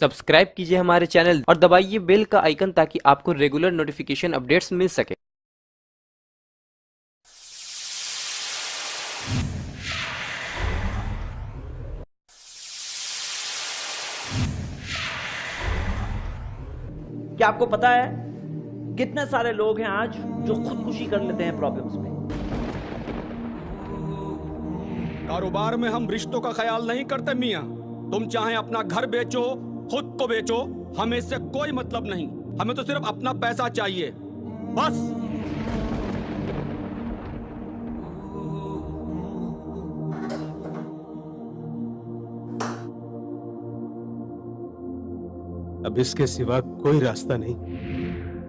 Subscribe कीजिए हमारे channel और दबाइए बेल का आइकन ताकि आपको रेगुलर नोटिफिकेशन अपडेट्स मिल सके। क्या आपको पता है कितने सारे लोग हैं आज जो खुदकुशी कर लेते हैं प्रॉब्लम्स में? कारोबार में हम रिश्तों का ख्याल नहीं करते मियां। तुम चाहे अपना घर बेचो, खुद को बेचो, हमें इससे कोई मतलब नहीं। हमें तो सिर्फ अपना पैसा चाहिए, बस। अब इसके सिवा कोई रास्ता नहीं।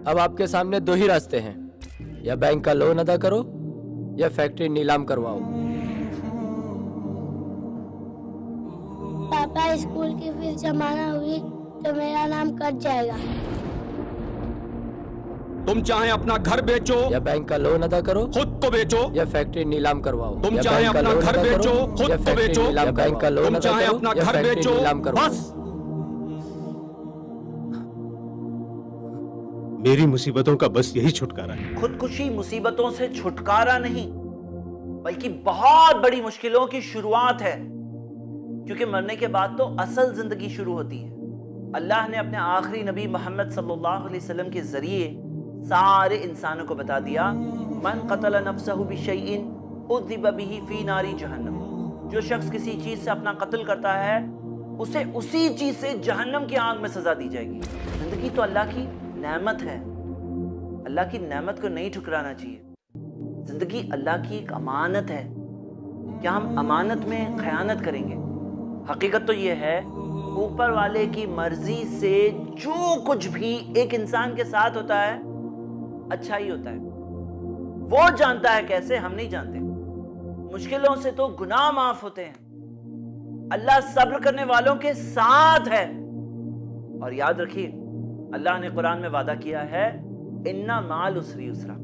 अब आपके सामने दो ही रास्ते हैं, या बैंक का लोन अदा करो या फैक्ट्री नीलाम करवाओ। पापा, स्कूल की फीस जमा ना हुई तो मेरा नाम कट जाएगा। तुम चाहे अपना घर बेचो या बैंक का लोन अदा करो, खुद को बेचो, या फैक्ट्री नीलाम करवाओ। तुम या चाहे बैंक का अपना लोन घर अदा बेचो, करो, खुद या को फैक्ट्री बेचो, नीलाम करवाओ। बैंक का लोन तुम अदा चाहे करो, अपना या घर फैक्ट्री बेचो, नीलाम करवाओ। बस। मेरी मुसीबतों का बस यही छुटकारा है। खुदकुशी मुसीबतों से छुटकारा नहीं, बल्कि बहुत बड़ी मुश्किलों की शुरुआत है, क्योंकि मरने के बाद तो असल जिंदगी शुरू होती है। अल्लाह ने अपने आखिरी नबी मोहम्मद सल्लल्लाहु अलैहि वसल्लम के जरिए सारे इंसानों को बता दिया, मन क़तल नफ्सहु बिशैइन उज़िब बिही फी नारी जहन्नम। जो शख्स किसी चीज से अपना कत्ल करता है, उसे उसी चीज से जहन्नम की आग में सजा दी जाएगी। जिंदगी तो अल्लाह की नेमत है, अल्लाह की नेमत को नहीं ठुकराना चाहिए। जिंदगी अल्लाह की एक अमानत है। क्या हम अमानत में खयानत करेंगे? हकीकत तो यह है, ऊपर वाले की मर्जी से जो कुछ भी एक इंसान के साथ होता है अच्छा ही होता है। वो जानता है कैसे, हम नहीं जानते। मुश्किलों से तो गुनाह माफ होते हैं। अल्लाह सब्र करने वालों के साथ है। और याद रखिए, अल्लाह ने कुरान में वादा किया है, इन्ना माल उसरी उसरा।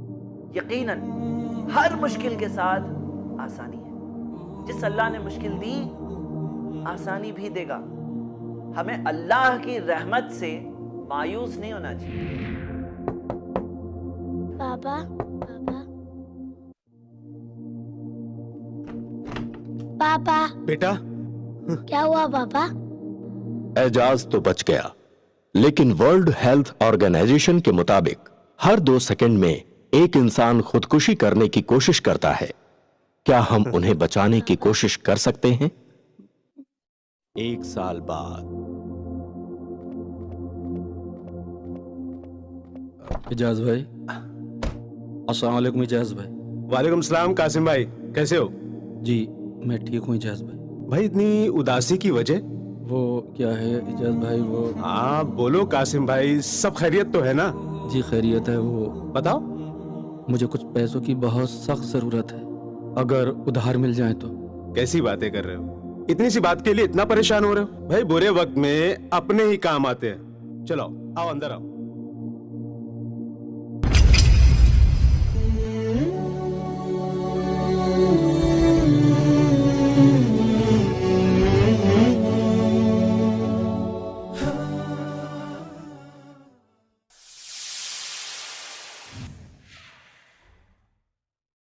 यकीनन हर मुश्किल के साथ आसानी है। जिस अल्लाह ने मुश्किल दी, आसानी भी देगा। हमें अल्लाह की रहमत से मायूस नहीं होना चाहिए। पापा, पापा, पापा, बेटा, क्या हुआ पापा? एजाज तो बच गया, लेकिन वर्ल्ड हेल्थ ऑर्गेनाइजेशन के मुताबिक हर 2 सेकंड में एक इंसान खुदकुशी करने की कोशिश करता है। क्या हम उन्हें बचाने की कोशिश कर सकते हैं? 1 साल बाद। इजाज भाई, अस्सलाम वालेकुम इजाज भाई। वालेकुम सलाम कासिम भाई, कैसे हो? जी मैं ठीक हूँ इजाज भाई। भाई इतनी उदासी की वजह? वो क्या है इजाज भाई, वो हाँ बोलो कासिम भाई, सब खैरियत तो है ना? जी खैरियत है। वो बताओ। मुझे कुछ पैसों की बहुत सख्त जरूरत है, अगर उधार मिल जाए तो। कैसी बातें कर रहे हो? इतनी सी बात के लिए इतना परेशान हो रहे हो? भाई बुरे वक्त में अपने ही काम आते हैं। चलो आओ अंदर आओ।